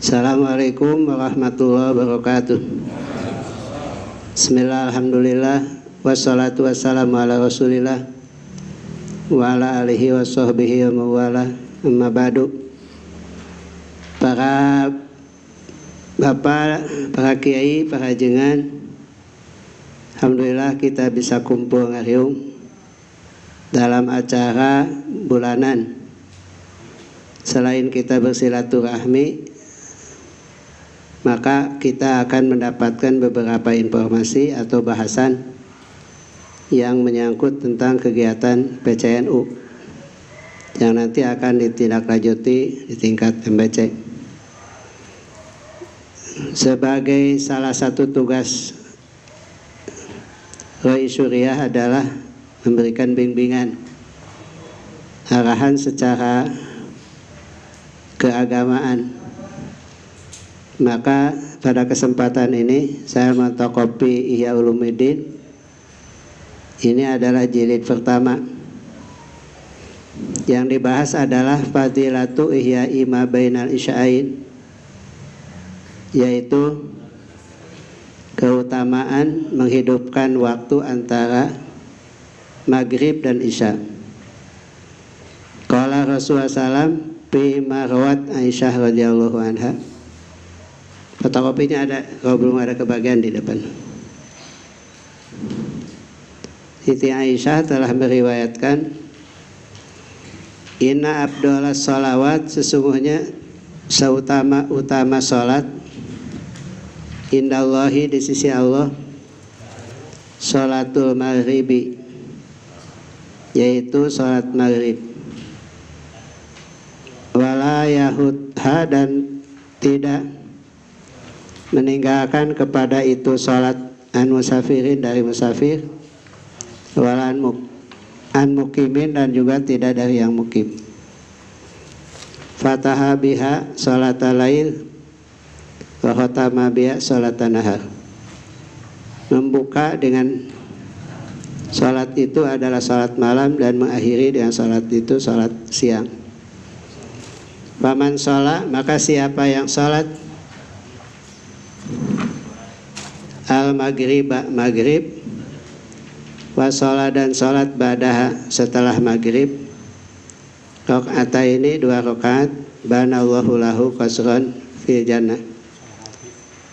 Assalamualaikum warahmatullahi wabarakatuh. Bismillah, alhamdulillah, wassalatu wassalamu ala rasulillah wa ala alihi wa sahbihi wa mawala, amma ba'du. Para bapak, para kiai, para jengan, alhamdulillah kita bisa kumpul ngariung dalam acara bulanan. Selain kita bersilaturahmi, maka kita akan mendapatkan beberapa informasi atau bahasan yang menyangkut tentang kegiatan PCNU yang nanti akan ditindaklanjuti di tingkat MBC. Sebagai salah satu tugas Roy Suriah adalah memberikan bimbingan arahan secara keagamaan. Maka pada kesempatan ini saya fotokopi Ihya Ulumuddin. Ini adalah jilid pertama. Yang dibahas adalah Fadilatu Ihya'i ma bainal isya'ain, yaitu keutamaan menghidupkan waktu antara maghrib dan isya. Qala Rasulullah SAW fi marwat Aisyah radhiyallahu anha. Fotokopinya ada, kalau belum ada kebagian di depan. Siti Aisyah telah meriwayatkan, inna abdullah sholawat, sesungguhnya seutama-utama sholat, indallahi, di sisi Allah, sholatul maghribi, yaitu sholat maghrib, wala yahudha, dan tidak meninggalkan kepada itu sholat an musafirin, dari musafir, wala an mukimin, dan juga tidak dari yang mukim. Fataha biha sholat al-lail wa khatama biha sholat nahar. Membuka dengan sholat itu adalah sholat malam dan mengakhiri dengan sholat itu sholat siang. Faman sholat, maka siapa yang sholat al-maghriba, maghrib, wa sholat, dan sholat ba'daha, setelah maghrib, rakaat ini, 2 rakaat, banallahu lahu qasran fil jannah,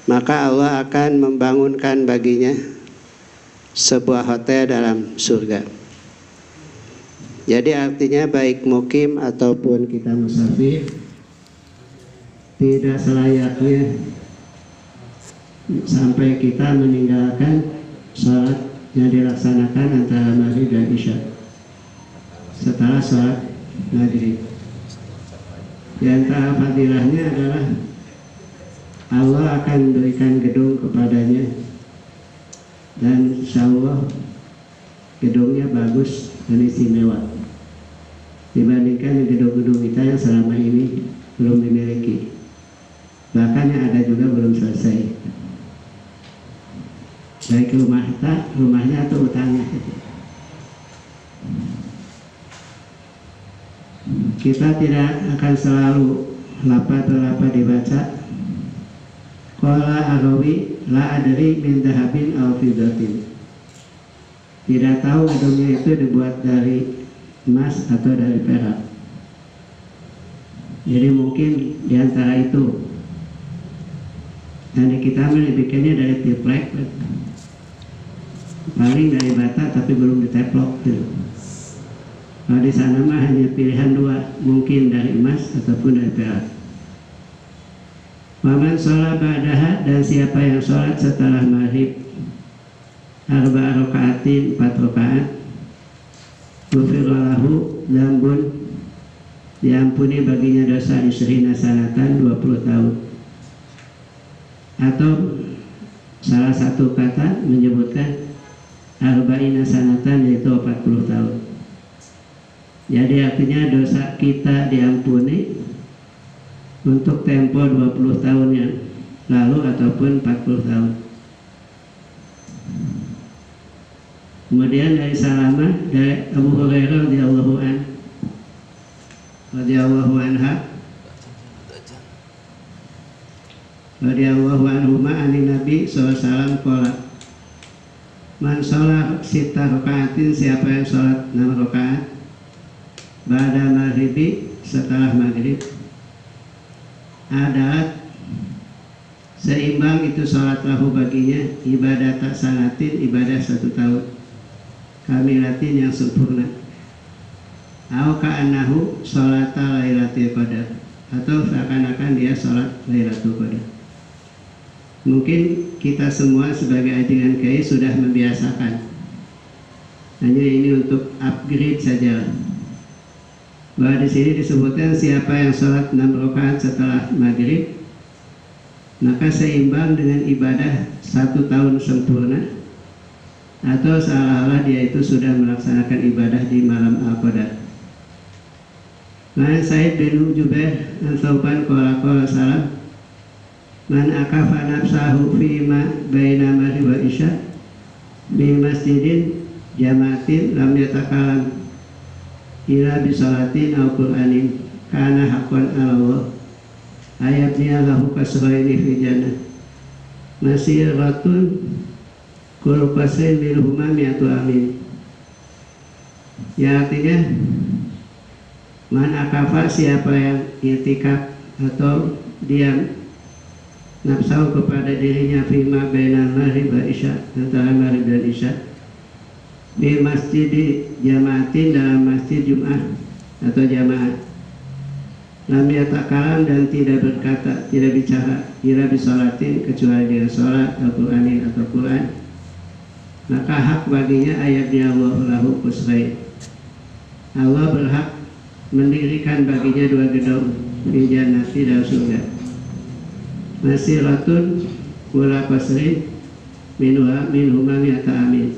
maka Allah akan membangunkan baginya sebuah hotel dalam surga. Jadi artinya baik mukim ataupun kita musafir, tidak selayaknya sampai kita meninggalkan sholat yang dilaksanakan antara maghrib dan isya setelah sholat maghrib. Di antara fadilahnya adalah Allah akan memberikan gedung kepadanya, dan insyaallah gedungnya bagus dan istimewa dibandingkan gedung-gedung kita yang selama ini belum dimiliki, bahkan yang ada juga belum selesai, baik rumahnya atau utangnya. Kita tidak akan selalu lafaz dibaca. Qala arawi la adri min dahabin aw fiddatin. Tidak tahu gedungnya itu dibuat dari emas atau dari perak. Jadi mungkin diantara itu. Dan kita bikinnya dari triplek, paling dari bata tapi belum diteplok gitu. Kalau di sana mah hanya pilihan 2, mungkin dari emas ataupun dari perak. Waman sholat ba'daha, dan siapa yang sholat setelah maghrib, 4 rakaatin, 4 rakaat, ghufira lahu dzambun, diampuni baginya dosa isrina sanatan, 20 tahun. Atau salah satu kata menyebutkan arba'ina sanatan, yaitu 40 tahun. Jadi artinya dosa kita diampuni untuk tempo 20 tahun yang lalu ataupun 40 tahun. Kemudian dari Salamah, dari Abu Hurairah radhiyallahu anha, radhiyallahu anhuma anin Nabi SAW qala man sholat sita rakaatin, siapa yang sholat 6 rakaat ba'da maghribi, setelah maghrib, adalah seimbang itu sholat lahu baginya ibadah tak sanatin, ibadah 1 tahun kamilatin yang sempurna, au ka'annahu sholata lailatul qadar, atau seakan-akan dia sholat lailatul qadar. Mungkin kita semua sebagai ajengan kiai sudah membiasakan, hanya ini untuk upgrade saja. Bahwa di sini disebutkan siapa yang sholat 6 rakaat setelah maghrib, maka seimbang dengan ibadah 1 tahun sempurna, atau seolah-olah dia itu sudah melaksanakan ibadah di malam Al-Qadar. Man Sa'id bin Jubair an Thauban qala salam man akafa nafsahu fima baina maghrib wa isya bi masjidin jamaatin lam yatakalam ila bi salatin aw qur'anin kana haqqan 'ala Allah ayatnya lahu kasraini fi jannah masiratun kullu qasrin minhuma mi'atu amin. Ya, artinya man akafa, siapa yang i'tikaf atau diam nafsu kepada dirinya fima bainal maghrib wa isya, antara maghrib dan isya, di masjid jamaatin, dalam masjid Jumat atau jamaah, lam yatakalam, dan tidak berkata, tidak bicara, ila bisolatin, kecuali dengan sholat Al-Qur'anin atau Quran, maka hak baginya ayatnya Allah lahu kusrain, Allah berhak mendirikan baginya 2 gedung di jannati, dalam surga, masiratun kula qasrin minhuma mi'ata amin.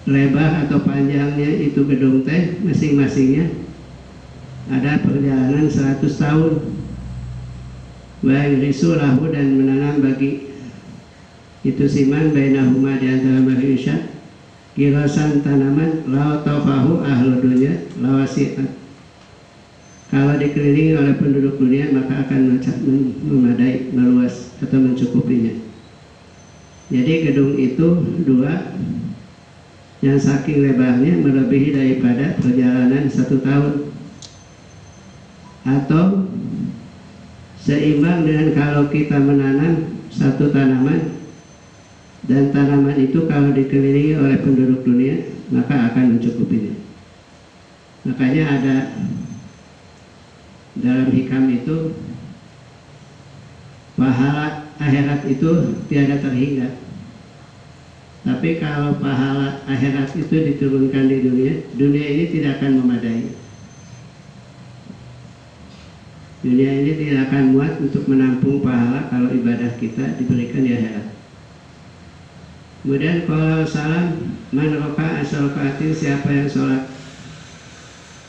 Lebar atau panjangnya itu gedung teh masing-masingnya ada perjalanan 100 tahun. Wa risulahu, dan menanam bagi itu siman bainahuma, di antara maghrib isya, girasan tanaman law tafahu ahlu dunya lawasiat, kalau dikelilingi oleh penduduk dunia maka akan memadai, meluas atau mencukupinya. Jadi gedung itu 2 yang saking lebarnya melebihi daripada perjalanan 1 tahun, atau seimbang dengan kalau kita menanam 1 tanaman, dan tanaman itu kalau dikelilingi oleh penduduk dunia maka akan mencukupinya. Makanya ada dalam hikam itu, pahala akhirat itu tiada terhingga. Tapi kalau pahala akhirat itu diturunkan di dunia, dunia ini tidak akan memadai. Dunia ini tidak akan muat untuk menampung pahala kalau ibadah kita diberikan di akhirat. Kemudian kalau salam man raka'a asyrakaatin, siapa yang sholat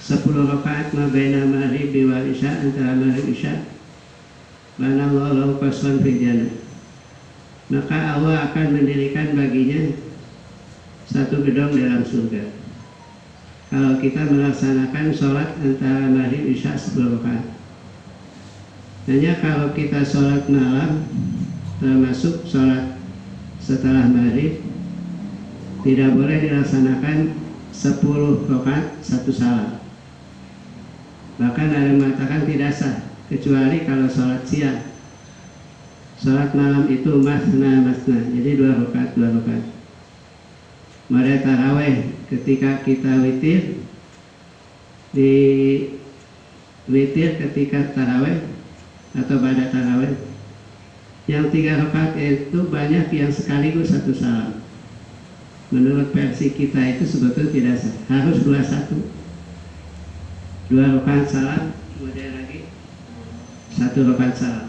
10 rakaat mabaina maghrib wal isya, antara maghrib isya, banallahu lahu qasran fil jannah, maka Allah akan mendirikan baginya 1 gedung dalam surga. Kalau kita melaksanakan sholat antara maghrib isya 10 rakaat. Hanya kalau kita sholat malam, termasuk sholat setelah maghrib, tidak boleh dilaksanakan 10 rakaat 1 salam. Bahkan ada yang mengatakan tidak sah, kecuali kalau sholat siang. Sholat malam itu masna, jadi 2 rakaat 2 rakaat. Pada taraweh, ketika kita witir, di witir ketika taraweh atau pada taraweh, yang 3 rakaat itu banyak yang sekaligus 1 salam. Menurut versi kita itu sebetulnya tidak sah, harus 2-1. 2 rakaat salam, kemudian lagi 1 rakaat salam.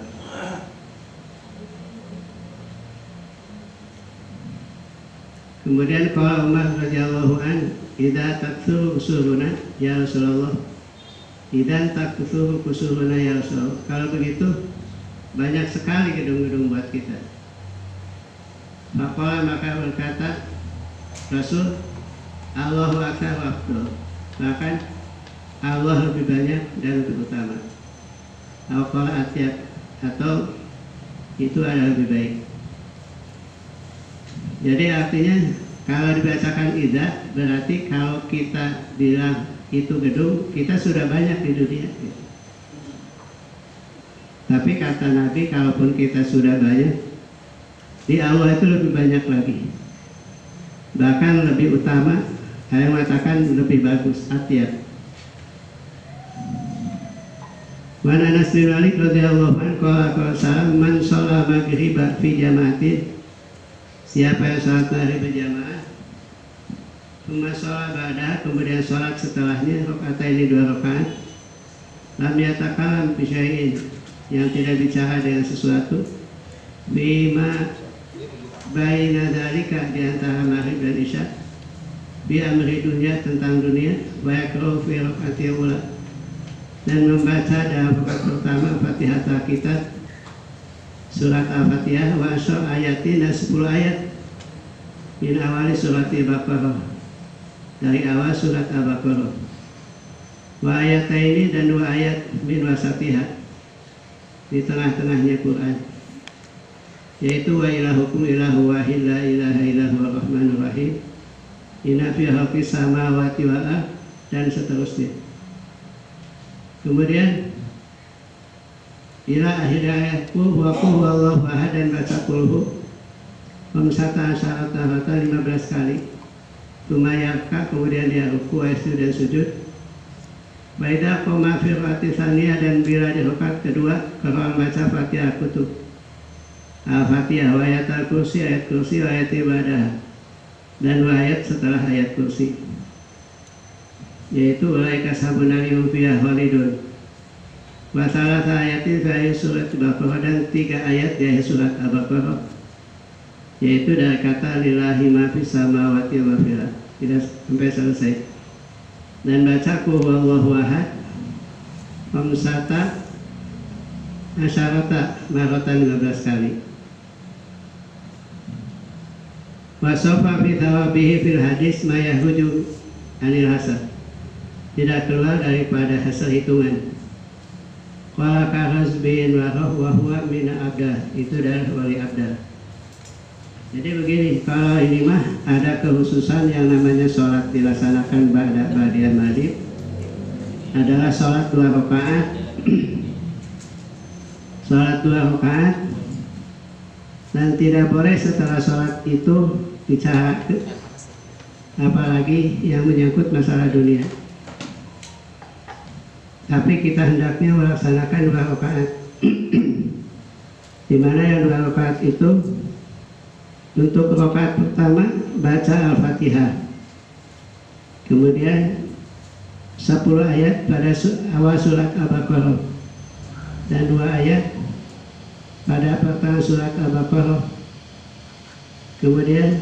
Kemudian kalau Umar radhiyallahu an, idza taktsuru kusuruna ya Rasulullah, idza taktsuru kusuruna ya Rasulullah, kalau begitu banyak sekali gedung-gedung buat kita. Maka berkata Rasul, Allahu akbar wa afdal, bahkan Allah lebih banyak dan lebih utama. Al-Qala atyab, atau itu adalah lebih baik. Jadi artinya kalau dibacakan idza berarti kalau kita bilang itu gedung, kita sudah banyak di dunia. Tapi kata Nabi, kalaupun kita sudah banyak, di Allah itu lebih banyak lagi. Bahkan lebih utama, ada yang mengatakan lebih bagus, atyab. Wan Anas bin Malik radhiyallahu anhu qala man shalla maghriba fi jama'atin, siapa yang salat maghrib berjamaah, thumma shalla ba'da, kemudian salat setelahnya rakaat ini 2 rakaat, lam yatakalam bi syai'in, yang tidak bicara dengan sesuatu, bima baina dzalika, di antara maghrib dan isya, bi amri dunya, tentang dunia, wa yaqra'u fi raka'atil ula, dan membaca dalam rakaat pertama Fatihah Kitab, surat Al-Fatihah, wa asyar ayatin, dan 10 ayat min awali surat Al-Baqarah, dari awal surat Al-Baqarah, wa ayataini, dan 2 ayat min wasatihah, di tengah-tengahnya Quran, yaitu wa ilahukum ilahu wahid la ilaha illahu ar-rahmanur rahim, inna fi khalqis samawati wal ardh, dan seterusnya. Kemudian ila akhir ayat qul huwallahu ahad, dan baca qulhu pemsata asyarata 15 kali. Tumayaka, kemudian dia ruku, dan sujud. Baida qoma fi rakaat tsaniyah, dan bila di rakaat kedua kalau baca Fatihah kutub, Al-Fatihah, wa ayat al-kursi, ayat kursi, wa ayat ibadah, dan 2 ayat setelah ayat kursi, yaitu ulaika sabunalihum fiha khalidun, wa salasa ayatin fi surat Al-Baqarah, dan 3 ayat dari surat Al-Baqarah, yaitu dari kata lillahi ma fis samawati wa fil ardh, tidak sampai selesai. Dan baca qul huwallahu ahad pemsata asyarata maratan 15 kali. Wa sofa fi thawabihi fil hadis ma yahuju anil hasad, tidak keluar daripada hasil hitungan. Qala kahazbin wa huwa min abdah, itu dari wali abdah. Jadi begini, kalau ini mah ada kekhususan yang namanya sholat dilaksanakan ba'diyan maghrib, adalah sholat 2 rakaat. Sholat 2 rakaat, dan tidak boleh setelah sholat itu bicara, apalagi yang menyangkut masalah dunia. Tapi kita hendaknya melaksanakan 2 rakaat, di mana yang 2 rakaat itu untuk rakaat pertama baca Al-Fatihah, kemudian 10 ayat pada awal surat Al-Baqarah, dan 2 ayat pada pertengahan surat Al-Baqarah, kemudian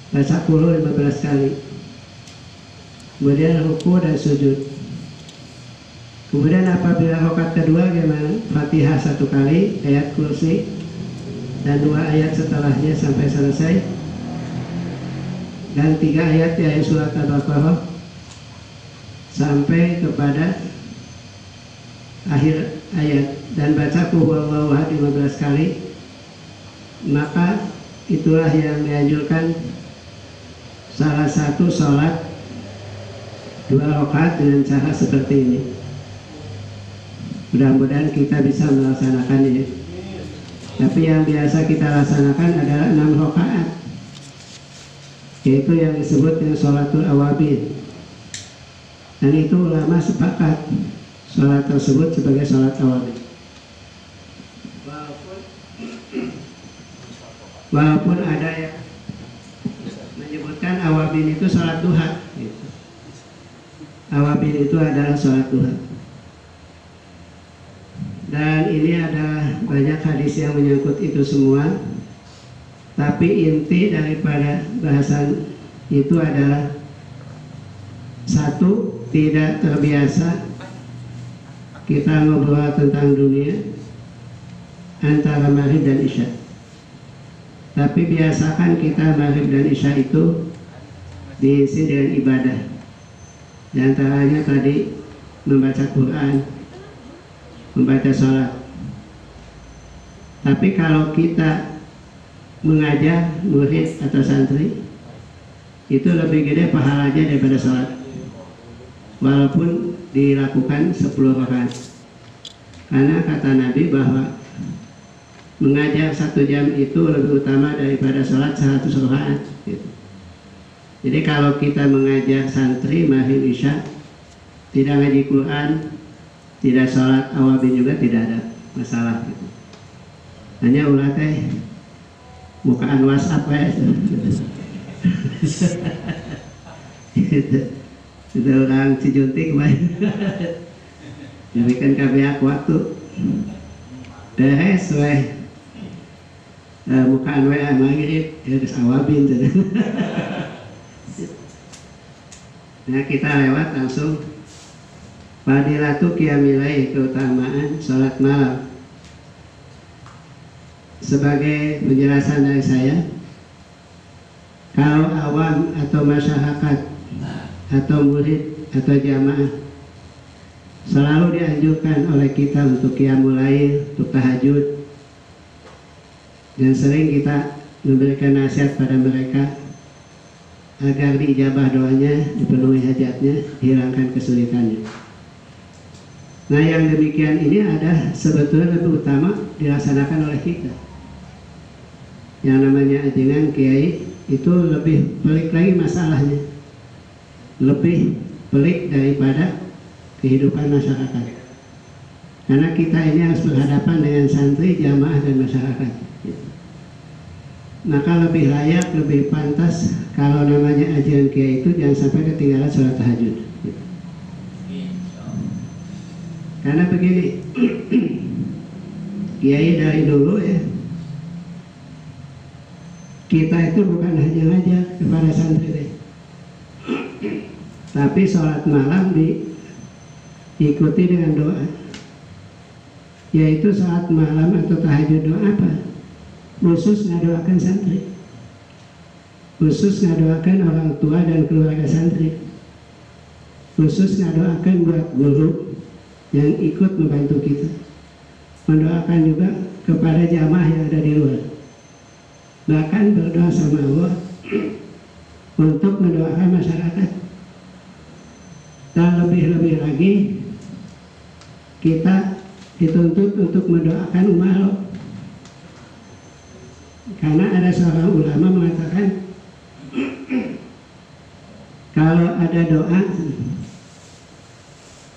baca qul 15 kali, kemudian ruku dan sujud. Kemudian apabila rakaat kedua gimana? Fatihah 1 kali, ayat kursi, dan 2 ayat setelahnya sampai selesai, dan 3 ayat dari surat Al-Baqarah sampai kepada akhir ayat, dan baca qul huwallahu ahad 15 kali. Maka itulah yang dianjurkan salah satu sholat 2 rakaat dengan cara seperti ini. Mudah-mudahan kita bisa melaksanakannya. Tapi yang biasa kita laksanakan adalah 6 rakaat, yaitu yang disebut dengan sholatul awabin. Dan itu ulama sepakat sholat tersebut sebagai sholat awabin. Walaupun ada yang menyebutkan awabin itu sholat duha, awabin itu adalah sholat duha. Dan ini ada banyak hadis yang menyangkut itu semua. Tapi inti daripada bahasan itu adalah 1, tidak terbiasa kita ngobrol tentang dunia antara maghrib dan isya. Tapi biasakan kita maghrib dan isya itu diisi dengan ibadah. Di antaranya tadi membaca Quran, membaca sholat. Tapi kalau kita mengajar murid atau santri, itu lebih gede pahalanya daripada sholat, walaupun dilakukan 10 rakaat. Karena kata Nabi bahwa mengajar 1 jam itu lebih utama daripada sholat 100 rakaat gitu. Jadi kalau kita mengajar santri maghrib isya, tidak ngaji Quran, tidak sholat awabin juga tidak ada masalah gitu. Hanya ulah teh bukaan WhatsApp ya. Sudah orang Cijuntik kemarin. Diberikan kabeak waktu beres weh bukaan WA maghrib harus awabin. Nah kita lewat langsung fadilatu qiyamil, keutamaan sholat malam. Sebagai penjelasan dari saya, kalau awam atau masyarakat atau murid atau jamaah selalu dianjurkan oleh kita untuk qiyamul lail, untuk tahajud, dan sering kita memberikan nasihat pada mereka agar diijabah doanya, dipenuhi hajatnya, dihilangkan kesulitannya. Nah yang demikian ini ada sebetulnya lebih utama dilaksanakan oleh kita. Yang namanya ajengan kiai itu lebih pelik lagi masalahnya, lebih pelik daripada kehidupan masyarakat. Karena kita ini harus berhadapan dengan santri, jamaah, dan masyarakat. Maka lebih layak, lebih pantas kalau namanya ajaran kiai itu jangan sampai ketinggalan sholat tahajud. Karena begini, kiai dari dulu ya, kita itu bukan hanya ngajar kepada santri deh, tapi sholat malam diikuti dengan doa, yaitu saat malam atau tahajud doa apa? Khusus ngadoakan santri, khusus ngadoakan orang tua dan keluarga santri, khusus ngadoakan buat guru yang ikut membantu kita, mendoakan juga kepada jamaah yang ada di luar, bahkan berdoa sama Allah untuk mendoakan masyarakat. Dan lebih-lebih lagi kita dituntut untuk mendoakan umat. Karena ada seorang ulama mengatakan kalau ada doa,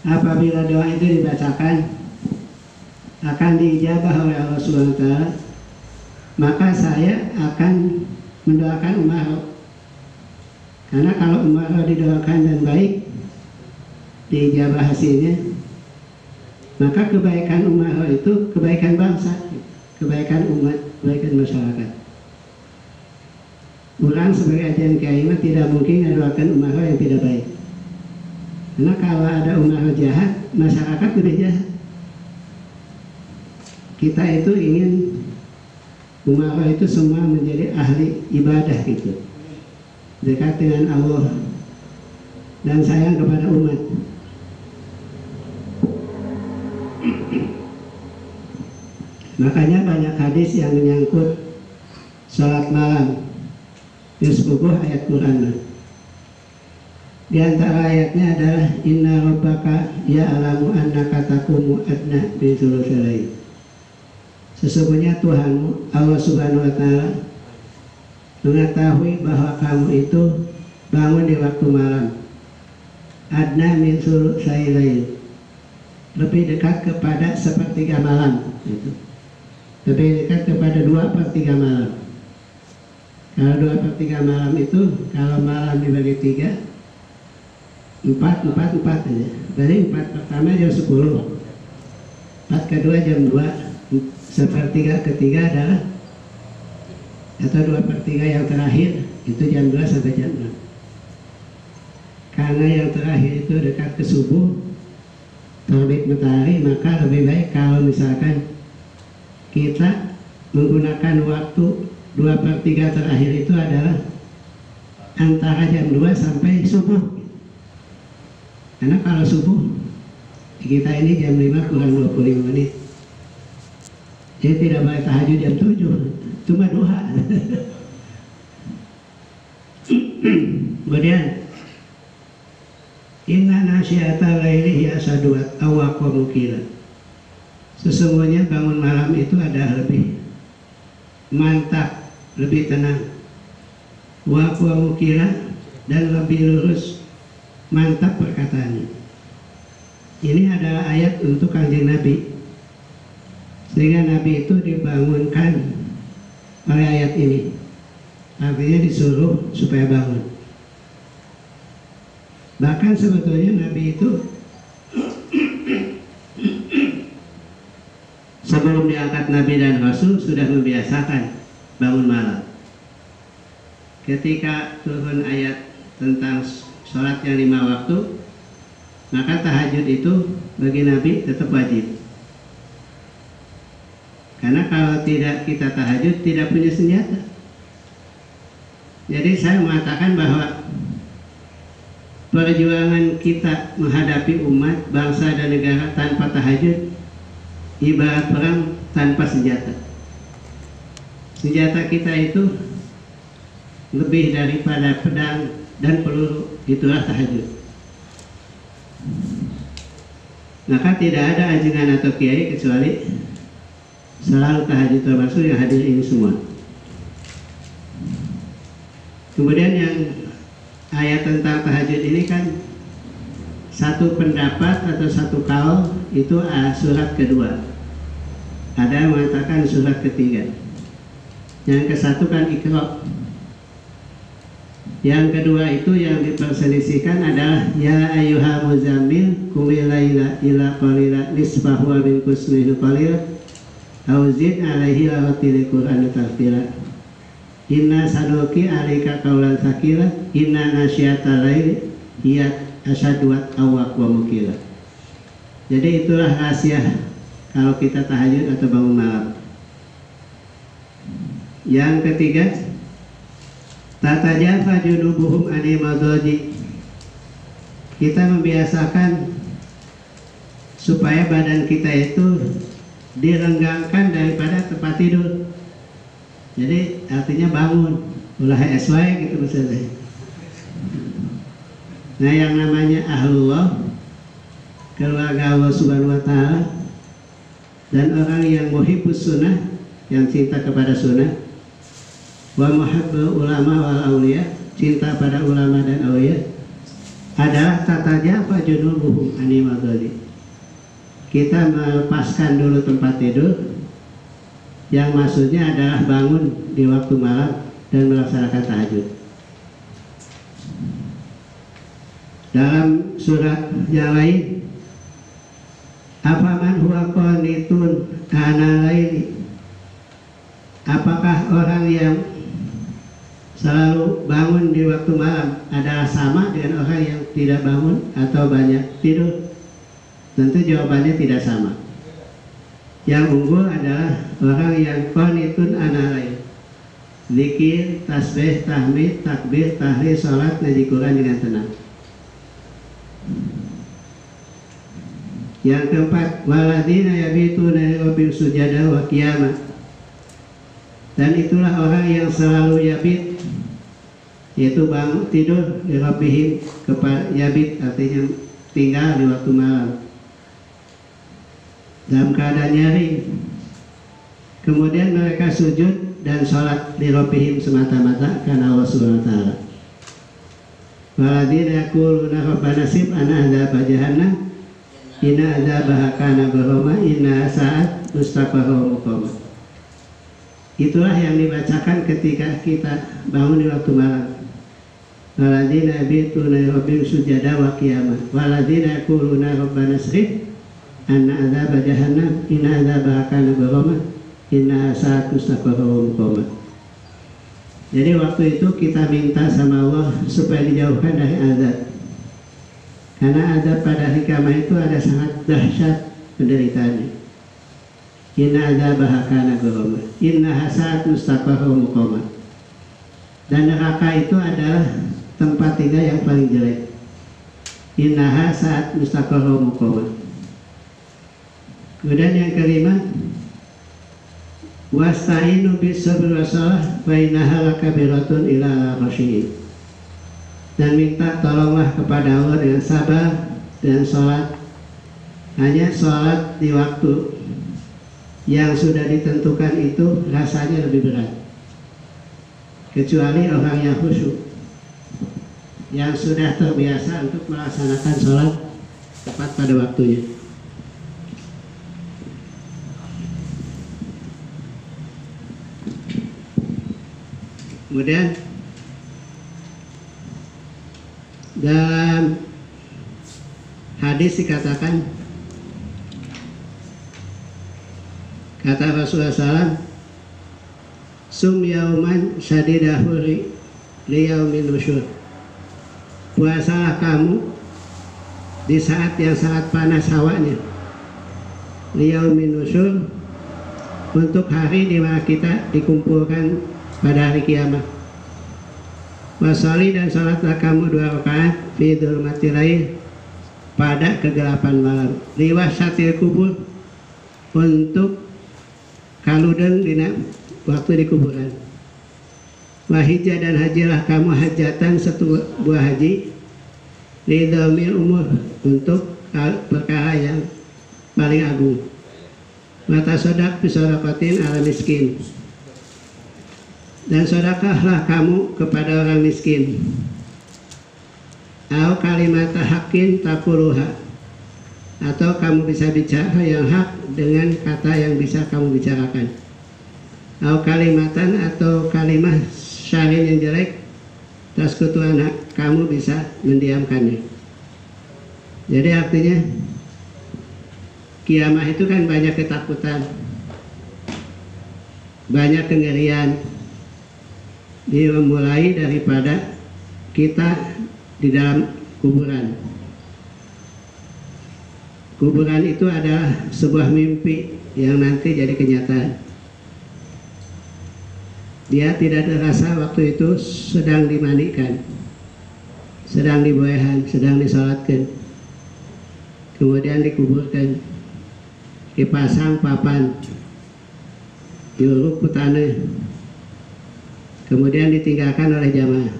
apabila doa itu dibacakan akan diijabah oleh Allah Subhanahu wa Ta'ala, maka saya akan mendoakan umroh. Karena kalau umroh didoakan dan baik, diijabah hasilnya, maka kebaikan umroh itu kebaikan bangsa, kebaikan umat, kebaikan masyarakat. Orang sebagai ajaran kiai tidak mungkin mendoakan umroh yang tidak baik. Karena kalau ada umroh jahat, masyarakat lebih jahat. Kita itu ingin umroh itu semua menjadi ahli ibadah gitu, dekat dengan Allah dan sayang kepada umat. Makanya banyak hadis yang menyangkut sholat malam, disebut ayat Quran. Di antara ayatnya adalah inna rabbaka ya'lamu annaka taqumu adna min thulutsil lail. Sesungguhnya Tuhanmu Allah Subhanahu wa Ta'ala mengetahui bahwa kamu itu bangun di waktu malam, adna min thulutsil lail, lebih dekat kepada sepertiga malam gitu. Lebih dekat kepada 2/3 malam. Kalau 2/3 malam itu, kalau malam dibagi 3, 4 aja. Jadi 4 pertama jam 10, 4 kedua jam 2, sepertiga ketiga adalah, atau 2/3 yang terakhir itu jam 2 sampai jam 6. Karena yang terakhir itu dekat ke subuh, terbit matahari, maka lebih baik kalau misalkan kita menggunakan waktu 2/3 terakhir itu adalah antara jam 2 sampai subuh. Karena kalau subuh kita ini jam 5 kurang 25 menit. Jadi tidak boleh tahajud jam 7, cuma duha. Kemudian inna nasyata laili hiya asaduat awaqamu qila. Sesungguhnya bangun malam itu ada lebih mantap, lebih tenang. Waqamu qila, dan lebih lurus, mantap perkataannya. Ini adalah ayat untuk Kanjeng Nabi, sehingga Nabi itu dibangunkan oleh ayat ini. Artinya disuruh supaya bangun. Bahkan sebetulnya Nabi itu sebelum diangkat Nabi dan Rasul sudah membiasakan bangun malam. Ketika turun ayat tentang sholat yang 5 waktu, maka tahajud itu bagi Nabi tetap wajib. Karena kalau tidak kita tahajud, tidak punya senjata. Jadi saya mengatakan bahwa perjuangan kita menghadapi umat, bangsa dan negara tanpa tahajud ibarat perang tanpa senjata. Senjata kita itu lebih daripada pedang dan peluru, itulah tahajud. Maka tidak ada anjungan atau kiai kecuali selalu tahajud, termasuk yang hadir ini semua. Kemudian yang ayat tentang tahajud ini kan satu pendapat atau satu kaul itu surat kedua. Ada yang mengatakan surat ketiga. Yang ke satu kan Iqra. Yang kedua itu yang diperselisihkan adalah ya ayyuha muzammil qumil laila illa qalila nisfahu wa binqus minhu qalila aw zid alaihi wa rattilil qur'ana tartila inna sanuqi 'alaika qaulan tsaqila inna nasyata laili hiya asyaddu awaq wa muqila. Jadi itulah rahasia kalau kita tahajud atau bangun malam. Yang ketiga, tatajafa junubuhum anil madaji. Kita membiasakan supaya badan kita itu direnggangkan daripada tempat tidur. Jadi artinya bangun, ulah SY gitu maksudnya. Nah, yang namanya ahlullah, keluarga Allah Subhanahu wa Ta'ala, dan orang yang muhibbus sunnah, yang cinta kepada sunnah, wa muhibbul ulama wal auliya, cinta pada ulama dan auliya, adalah tatajafa junubuhum anil madaji. Kita melepaskan dulu tempat tidur, yang maksudnya adalah bangun di waktu malam dan melaksanakan tahajud. Dalam surat yang lain, afaman huwa qanitun ana laili, apakah orang yang selalu bangun di waktu malam adalah sama dengan orang yang tidak bangun atau banyak tidur? Tentu jawabannya tidak sama. Yang unggul adalah orang yang qanitun ana laili, zikir, tasbih, tahmid, takbir, tahlil, salat, ngaji Quran dengan tenang. Yang keempat, waladina yabituna li sujada wa qiyamah. Dan itulah orang yang selalu yabit, yaitu bangun tidur di rabbihim, kepada yabit artinya tinggal di waktu malam dalam keadaan nyaring. Kemudian mereka sujud dan sholat di rabbihim semata-mata karena Allah Subhanahu wa Ta'ala. Waladina yaquluna rabbana sib ana adzab jahannam inna adzabaha kana gharama inna sa'at mustaqarra muqama. Itulah yang dibacakan ketika kita bangun di waktu malam. Waladina yabituna li rabbihim sujada wa qiyamah waladina yaquluna rabbana srif anna adzab jahannam inna adzabaha kana gharama inna sa'at mustaqarra muqama. Jadi waktu itu kita minta sama Allah supaya dijauhkan dari azab. Karena azab pada hari kiamat itu ada sangat dahsyat penderitaannya. Inna adzabaha kana gharama inna hasat mustaqarra muqama. Dan neraka itu adalah tempat tinggal yang paling jelek. Inna hasat mustaqarra muqama. Kemudian yang kelima, Wasta'inu bis-sabri was-shalah fa innaha lakabiratun ila rasyid. Dan minta tolonglah kepada Allah dengan sabar dan sholat. Hanya sholat di waktu yang sudah ditentukan itu rasanya lebih berat, kecuali orang yang khusyuk, yang sudah terbiasa untuk melaksanakan sholat tepat pada waktunya. Kemudian dalam hadis dikatakan, kata Rasulullah SAW, sum yauman syadidahuri liyaumin nusyur. Puasalah kamu di saat yang sangat panas hawanya, liyaumin nusyur, untuk hari di mana kita dikumpulkan pada hari kiamat. Wasali, dan sholatlah kamu 2 rakaat fi dzulmatil lail, pada kegelapan malam, liwahsyatil kubur, untuk kaludeng dina waktu di kuburan. Wahijah, dan hajilah kamu hajatan sebuah haji, lidhamil umur, untuk perkara yang paling agung. Mata sodak bisodakotin ala miskin, dan sodakahlah kamu kepada orang miskin. Au kalimata hakin takuluha, atau kamu bisa bicara yang hak dengan kata yang bisa kamu bicarakan. Au kalimatan, atau kalimah syar'in yang jelek, taskutuan, kamu bisa mendiamkannya. Jadi artinya kiamah itu kan banyak ketakutan, banyak kengerian. Dimulai daripada kita di dalam kuburan. Kuburan itu adalah sebuah mimpi yang nanti jadi kenyataan. Dia tidak terasa waktu itu sedang dimandikan, sedang diboyahan, sedang disolatkan, kemudian dikuburkan, dipasang papan, diuruk tanah, kemudian ditinggalkan oleh jamaah.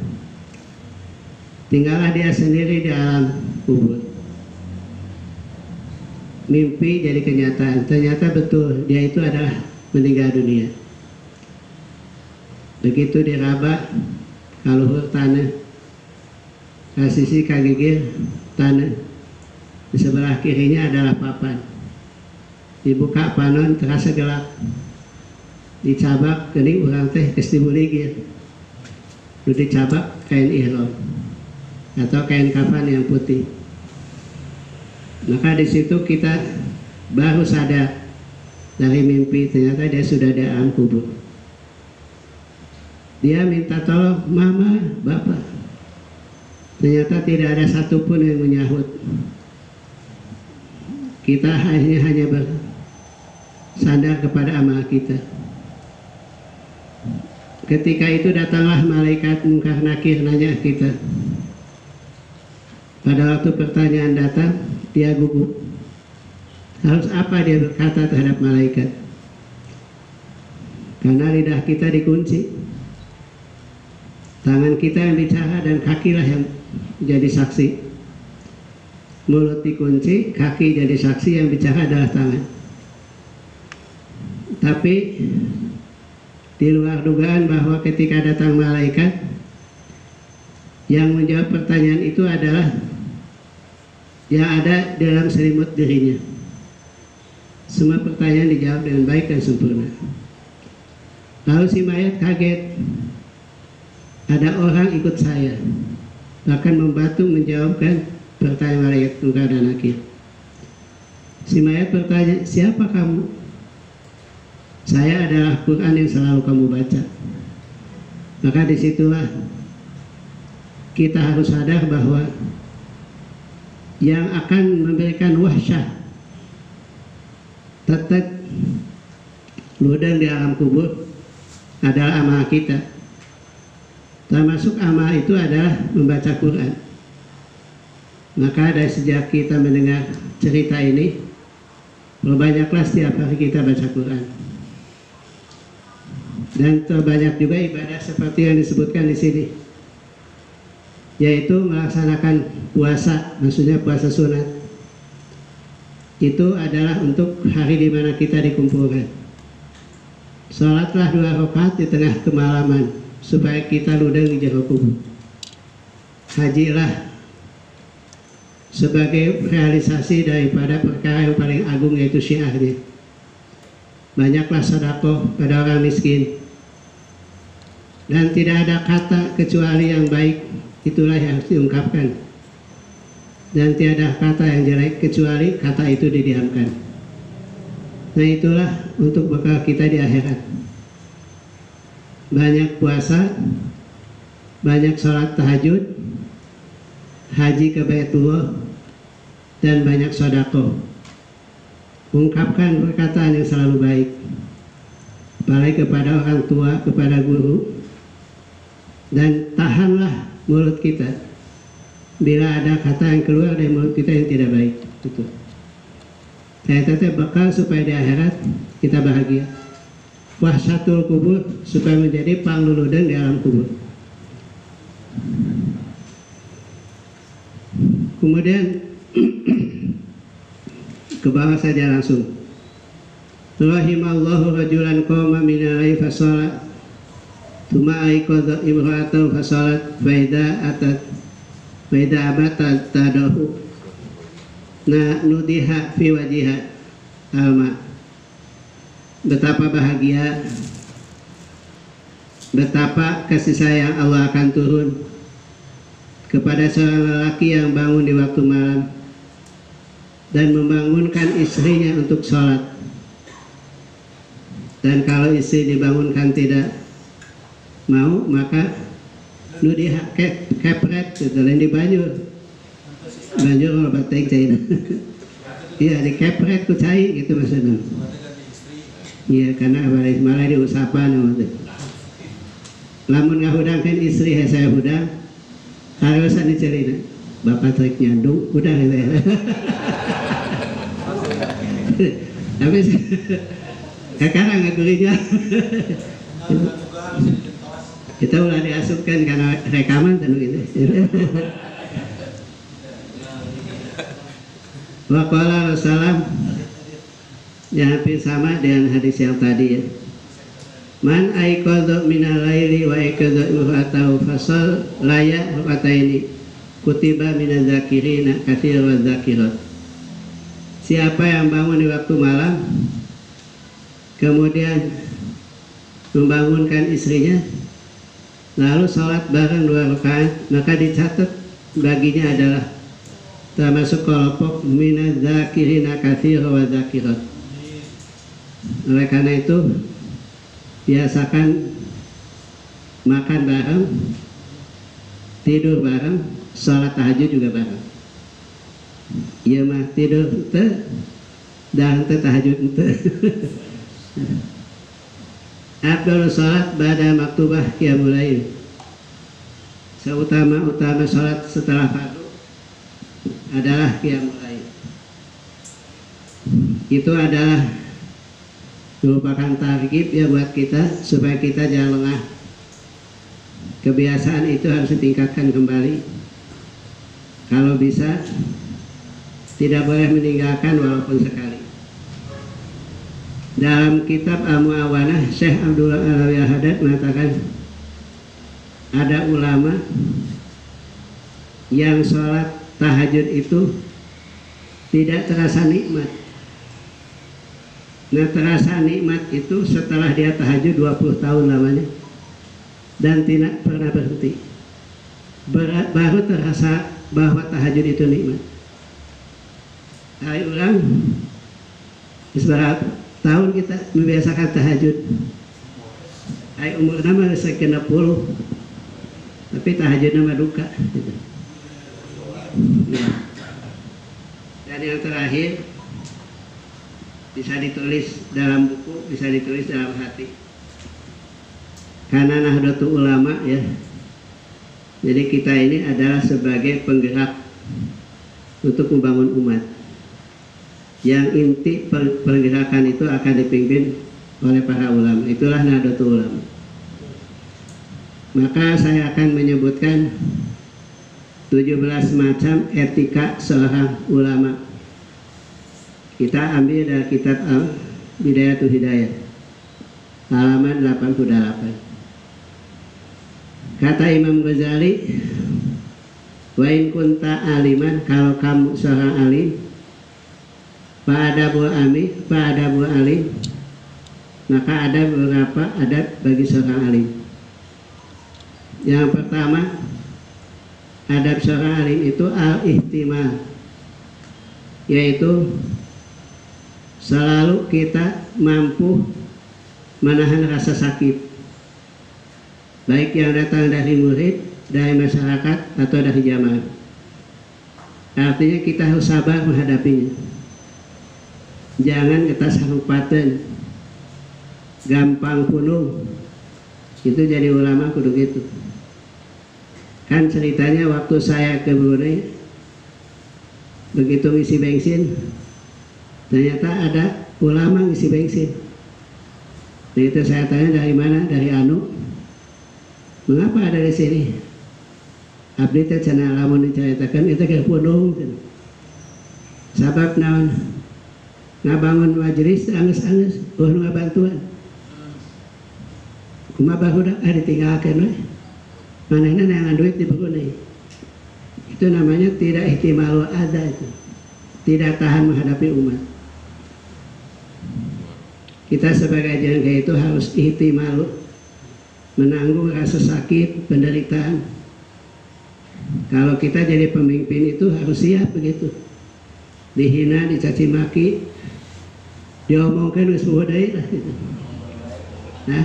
Tinggallah dia sendiri di alam kubur. Mimpi jadi kenyataan. Ternyata betul, dia itu adalah meninggal dunia. Begitu diraba kaluhur tanah, kasisi kagigir tanah, di sebelah kirinya adalah papan. Dibuka panon, terasa gelap. Dicabak geuning urang teh geus dimuligir. Nu dicabak kain ihram atau kain kafan yang putih. Maka di situ kita baru sadar dari mimpi, ternyata dia sudah di alam kubur. Dia minta tolong, mama, bapak. Ternyata tidak ada satupun yang menyahut. Kita hanya bersandar kepada amal kita. Ketika itu datanglah malaikat Munkar Nakir nanya kita. Pada waktu pertanyaan datang, dia gugup. Harus apa dia berkata terhadap malaikat? Karena lidah kita dikunci, tangan kita yang bicara dan kakilah yang jadi saksi. Mulut dikunci, kaki jadi saksi, yang bicara adalah tangan. Tapi di luar dugaan bahwa ketika datang malaikat, yang menjawab pertanyaan itu adalah yang ada dalam selimut dirinya. Semua pertanyaan dijawab dengan baik dan sempurna. Lalu si mayat kaget. Ada orang ikut saya, bahkan membantu menjawabkan pertanyaan malaikat Munkar dan Nakir. Si mayat bertanya, siapa kamu? Saya adalah Quran yang selalu kamu baca. Maka disitulah kita harus sadar bahwa yang akan memberikan wahsyah tetap ludang di alam kubur adalah amal kita. Termasuk amal itu adalah membaca Quran. Maka dari sejak kita mendengar cerita ini, perbanyaklah setiap hari kita baca Quran. Dan terbanyak juga ibadah seperti yang disebutkan di sini, yaitu melaksanakan puasa, maksudnya puasa sunat. Itu adalah untuk hari di mana kita dikumpulkan. Salatlah 2 rakaat di tengah kemalaman supaya kita ludeng di jero kubur. Hajilah sebagai realisasi daripada perkara yang paling agung, yaitu syiarnya. Banyaklah sedekah pada orang miskin. Dan tidak ada kata kecuali yang baik, itulah yang harus diungkapkan. Dan tiada kata yang jelek kecuali kata itu didiamkan. Nah, itulah untuk bekal kita di akhirat. Banyak puasa, banyak sholat tahajud, haji ke Baitullah, dan banyak sedekah. Ungkapkan perkataan yang selalu baik, apalagi kepada orang tua, kepada guru. Dan tahanlah mulut kita bila ada kata yang keluar dari mulut kita yang tidak baik. Itu saya tetap bekal supaya di akhirat kita bahagia. Wahsyatul kubur supaya menjadi pangluludan di alam kubur. Kemudian ke bawah saja langsung. Rahimallahu rajulan qama min al-laili fa shalat thumma ayqadha imra'atahu fa shalat fa idza abata tadahu nudiha fi wajiha alma. Betapa bahagia, betapa kasih sayang Allah akan turun kepada seorang lelaki yang bangun di waktu malam dan membangunkan istrinya untuk sholat. Dan kalau istri dibangunkan tidak mau, maka nudiha kepret gitu, lain di banjur kalau batik cair. Iya, di kepret ku cai gitu maksudnya. Iya, karena malah diusapan waktu. Lamun ngahudangkan istri saya hudang, harusan dicerita bapak trik nyandung udah gitu ya. Tapi sekarang ngagurinya kita ulah diasupkan karena rekaman tentu gitu. Waqala Rasulullah, ya hampir sama dengan hadis yang tadi ya. Man aiqadha minal laili wa aiqadha imra'atahu fasal laya rakaataini kutiba minaz zakirina katsira waz zakirat. Siapa yang bangun di waktu malam kemudian membangunkan istrinya lalu sholat bareng 2 rakaat, maka dicatat baginya adalah termasuk kelompok minaz zakirina katsira waz zakirat. Oleh karena itu biasakan makan bareng, tidur bareng, sholat tahajud juga bareng. Iya mah tidur ente dan ente tahajud ente. Abdul sholat ba'da maktubah qiyamul lail. Seutama-utama sholat setelah fardu adalah qiyamul lail. Itu adalah merupakan targhib ya buat kita supaya kita jangan lengah. Kebiasaan itu harus ditingkatkan kembali. Kalau bisa tidak boleh meninggalkan walaupun sekali. Dalam kitab Al-Mu'awanah, Syekh Abdullah Alawi Al-Haddad mengatakan ada ulama yang sholat tahajud itu tidak terasa nikmat. Nah, terasa nikmat itu setelah dia tahajud 20 tahun lamanya dan tidak pernah berhenti. Baru terasa bahwa tahajud itu nikmat. Hari ulang beberapa tahun kita membiasakan tahajud. Hari umur nama sekian 60, tapi tahajud nama duka. Dan yang terakhir bisa ditulis dalam buku, bisa ditulis dalam hati. Karena Nahdlatul Ulama ya. Jadi kita ini adalah sebagai penggerak untuk membangun umat. Yang inti pergerakan itu akan dipimpin oleh para ulama. Itulah Nahdlatul Ulama. Maka saya akan menyebutkan 17 macam etika seorang ulama. Kita ambil dari kitab Bidayatul Hidayah halaman 88. Kata Imam Ghazali, wa in kunta aliman, kalau kamu seorang alim, fa'adabul alim, maka ada beberapa adab bagi seorang alim. Yang pertama, adab seorang alim itu al-ihtimal, yaitu selalu kita mampu menahan rasa sakit, baik yang datang dari murid, dari masyarakat, atau dari jamaah. Artinya kita harus sabar menghadapinya. Jangan kita sarupaten, gampang punung. Itu jadi ulama kudu gitu. Kan ceritanya waktu saya ke Brunei, begitu ngisi bensin, ternyata ada ulama ngisi bensin. Itu saya tanya, dari mana? Dari Anu. Mengapa ada di sini? Abdi teh cenah lamun diceritakan itu ke punung. Sabab naon? Ngabangun majelis angus-angus, ngabantuan. Kumaha barudak ditinggalkeun we. Manehna neangan duit di Brunei. Itu namanya tidak ihtimalul adza itu. Tidak tahan menghadapi umat. Kita sebagai jengke itu harus ihtimal, menanggung rasa sakit, penderitaan. Kalau kita jadi pemimpin itu harus siap begitu. Dihina, dicaci maki, diomongkan wis bodai lah gitu. Nah.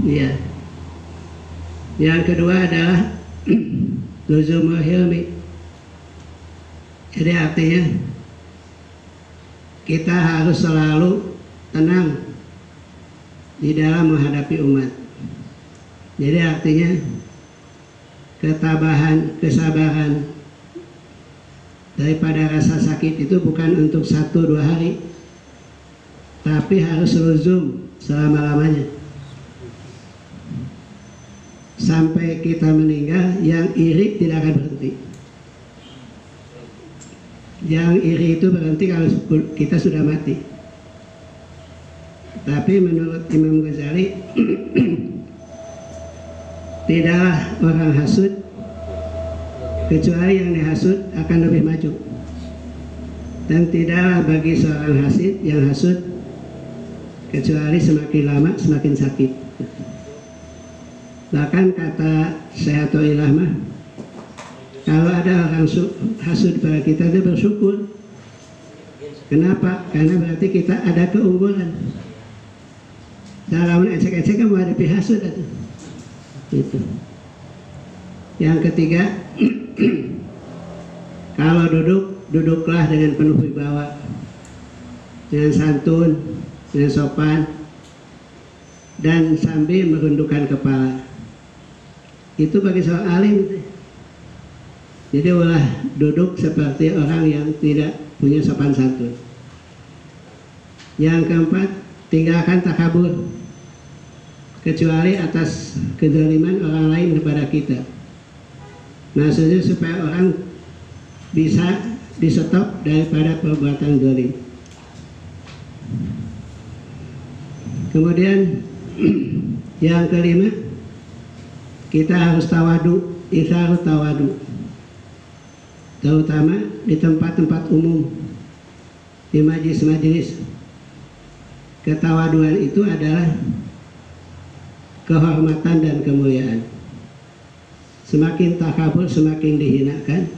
Iya. Yang kedua adalah luzumul hilmi. Jadi artinya kita harus selalu tenang di dalam menghadapi umat. Jadi artinya ketabahan, kesabaran daripada rasa sakit itu bukan untuk 1-2 hari, tapi harus luzum selama-lamanya. Sampai kita meninggal, yang iri tidak akan berhenti. Yang iri itu berhenti kalau kita sudah mati. Tapi menurut Imam Ghazali, tidaklah orang hasud, kecuali yang dihasud akan lebih maju. Dan tidaklah bagi seorang hasid yang hasud, kecuali semakin lama semakin sakit. Bahkan kata Syekhatul Ilahmah, kalau ada orang hasud pada kita, dia bersyukur. Kenapa? Karena berarti kita ada keunggulan. Dalam ecek-ecek kan menghadapi hasud itu. Itu. Yang ketiga, kalau duduklah dengan penuh wibawa, dengan santun, dengan sopan, dan sambil merundukkan kepala. Itu bagi seorang alim. Jadi ulah duduk seperti orang yang tidak punya sopan santun. Yang keempat, tinggalkan takabur, kecuali atas kezaliman orang lain kepada kita. Maksudnya supaya orang bisa di-stop daripada perbuatan zalim. Kemudian yang kelima, kita harus tawadu, harus tawadu, terutama di tempat-tempat umum, di majelis-majelis. Ketawaduan itu adalah kehormatan dan kemuliaan. Semakin takabur semakin dihinakan,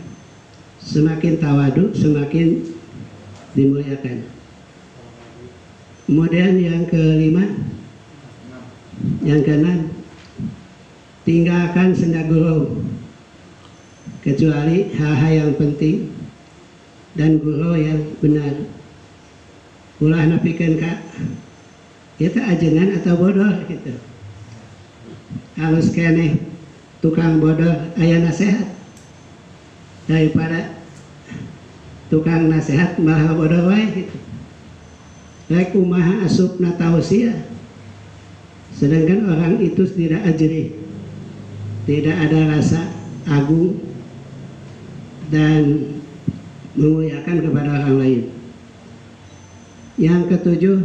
semakin tawadu semakin dimuliakan. Kemudian yang kelima, yang keenam, tinggalkan senda gurau, kecuali hal-hal yang penting dan gurau yang benar. Ulah napikeun ka kita ajengan atau bodoh gitu. Halus keneh tukang bodoh aya nasihat daripada tukang nasihat malah bodoh wae gitu. Rek kumaha asupna tausiah, sedangkan orang itu tidak ajri, tidak ada rasa agung dan memuliakan kepada orang lain. Yang ketujuh,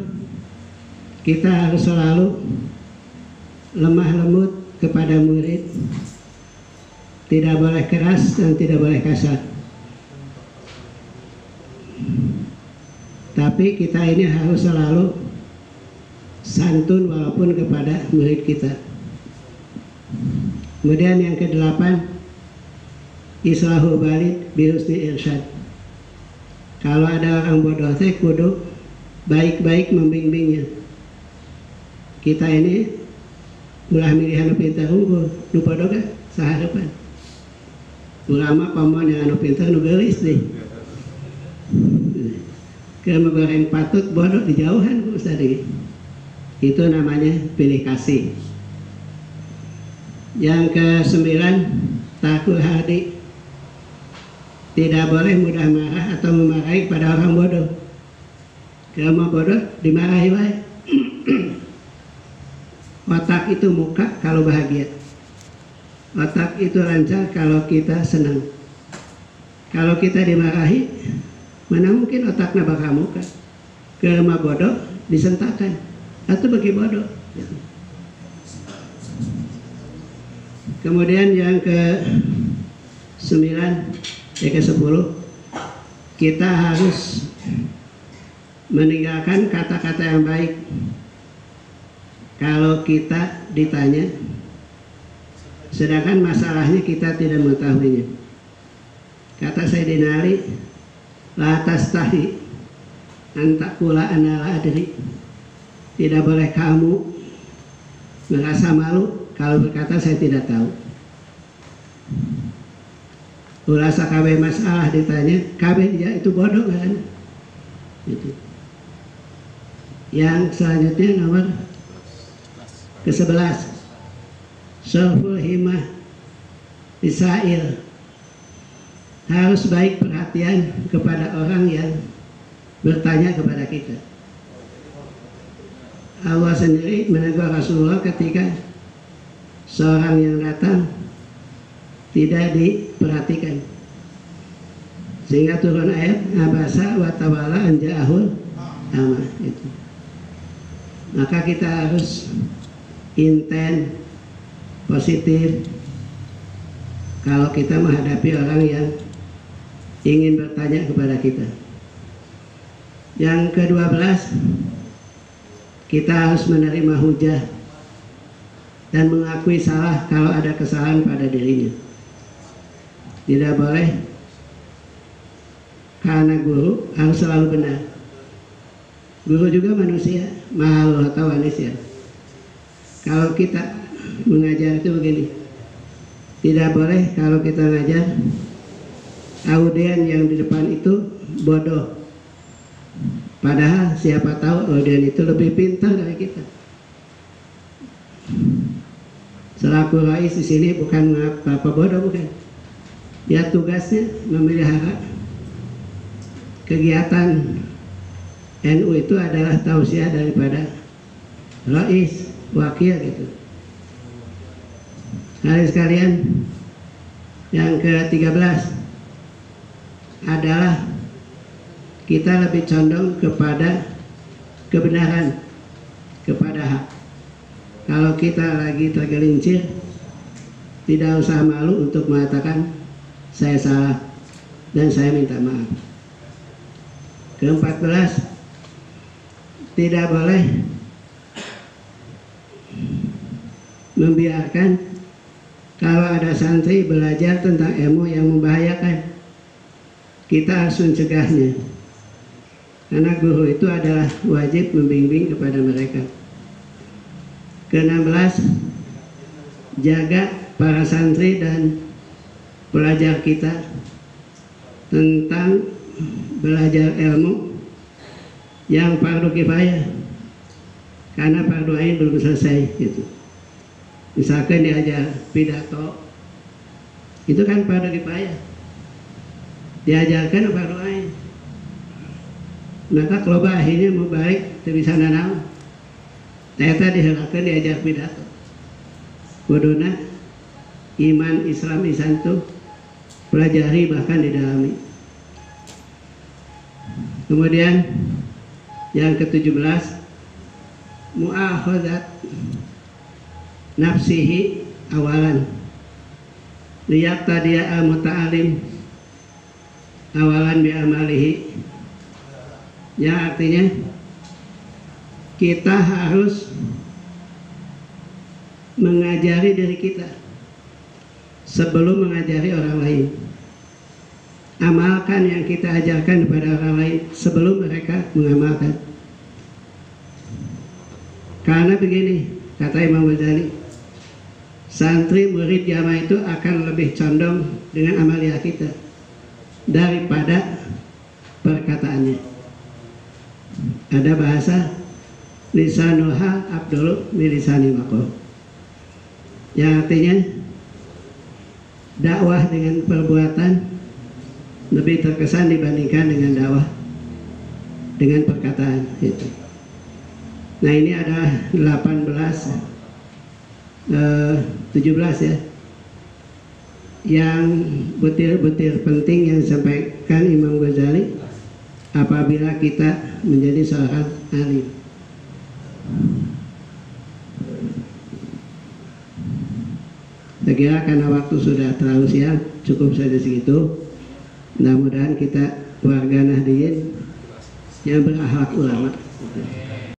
kita harus selalu lemah lembut kepada murid, tidak boleh keras dan tidak boleh kasar. Tapi kita ini harus selalu santun walaupun kepada murid kita. Kemudian yang kedelapan, islahul balid bihusni irsyad. Kalau ada orang bodoh teh kudu baik-baik membimbingnya. Kita ini ulah milih anu pintar unggul, nu bodoh kan saharapan. Ulama pamon yang anu pintar nu geulis deh. Kalau goreng patut bodoh di jauhan ku Ustaz. Itu namanya pilih kasih. Yang ke-9, takul hadi. Tidak boleh mudah marah atau memarahi pada orang bodoh. Kalau mau bodoh dimarahi wae. Otak itu muka kalau bahagia. Otak itu lancar kalau kita senang. Kalau kita dimarahi, mana mungkin otaknya bakal muka. Kalau mau bodoh disentakan atau bagi bodoh. Kemudian yang ke-9, yang ke-10, kita harus meninggalkan kata-kata yang baik. Kalau kita ditanya, sedangkan masalahnya kita tidak mengetahuinya. Kata Sayyidina Ali, la tastahi antakula anala adri. Tidak boleh kamu merasa malu kalau berkata saya tidak tahu. Ulah sakabeh masalah ditanya, kabeh dia itu bodoh kan? Gitu. Yang selanjutnya nomor ke-11, Soful himah Isail. Harus baik perhatian kepada orang yang bertanya kepada kita. Allah sendiri menegur Rasulullah ketika seorang yang datang tidak diperhatikan, sehingga turun ayat abasa wa tawalla an ja'ahul ama. Itu. Maka kita harus intent, positif kalau kita menghadapi orang yang ingin bertanya kepada kita. Yang ke-12, kita harus menerima hujah dan mengakui salah kalau ada kesalahan pada dirinya. Tidak boleh karena guru harus selalu benar. Guru juga manusia, makhluk atau manusia. Kalau kita mengajar itu begini, tidak boleh kalau kita ngajar audien yang di depan itu bodoh. Padahal siapa tahu audien itu lebih pintar dari kita. Selaku rais di sini bukan apa bodoh, bukan. Ya tugasnya memelihara kegiatan NU itu adalah tausiah daripada rais, wakil gitu. Hadirin sekalian, yang ke-13 adalah kita lebih condong kepada kebenaran, kepada hak. Kalau kita lagi tergelincir, tidak usah malu untuk mengatakan saya salah dan saya minta maaf. Ke-14, tidak boleh membiarkan kalau ada santri belajar tentang ilmu yang membahayakan. Kita harus mencegahnya, karena guru itu adalah wajib membimbing kepada mereka. Ke-16, jaga para santri dan pelajar kita tentang belajar ilmu yang fardu kifayah, karena fardu ain belum selesai gitu. Misalkan diajar pidato, itu kan fardu kifayah, diajarkan fardu ain. maka loba akhirnya mau balik teu bisa nanaon. Eta diheulakeun diajak pidato. Kuduna iman Islam isan tuh pelajari bahkan didalami. Kemudian yang ke-17 mu'akhadzat nafsihi awalan liyaqtadiya al-muta'alim awalan bi amalihi, yang artinya kita harus mengajari diri kita sebelum mengajari orang lain. Amalkan yang kita ajarkan kepada orang lain sebelum mereka mengamalkan. Karena begini, kata Imam Ghazali, santri murid jamaah itu akan lebih condong dengan amalia kita daripada perkataannya. Ada bahasa lisanuha abdulu milisani maqo, yang artinya dakwah dengan perbuatan lebih terkesan dibandingkan dengan dakwah dengan perkataan itu. Nah, ini ada 17 ya, yang butir-butir penting yang disampaikan Imam Ghazali apabila kita menjadi seorang alim. Saya kira karena waktu sudah terlalu siang, cukup saja segitu. Mudah-mudahan kita warga Nahdliyin yang berakhlak ulama.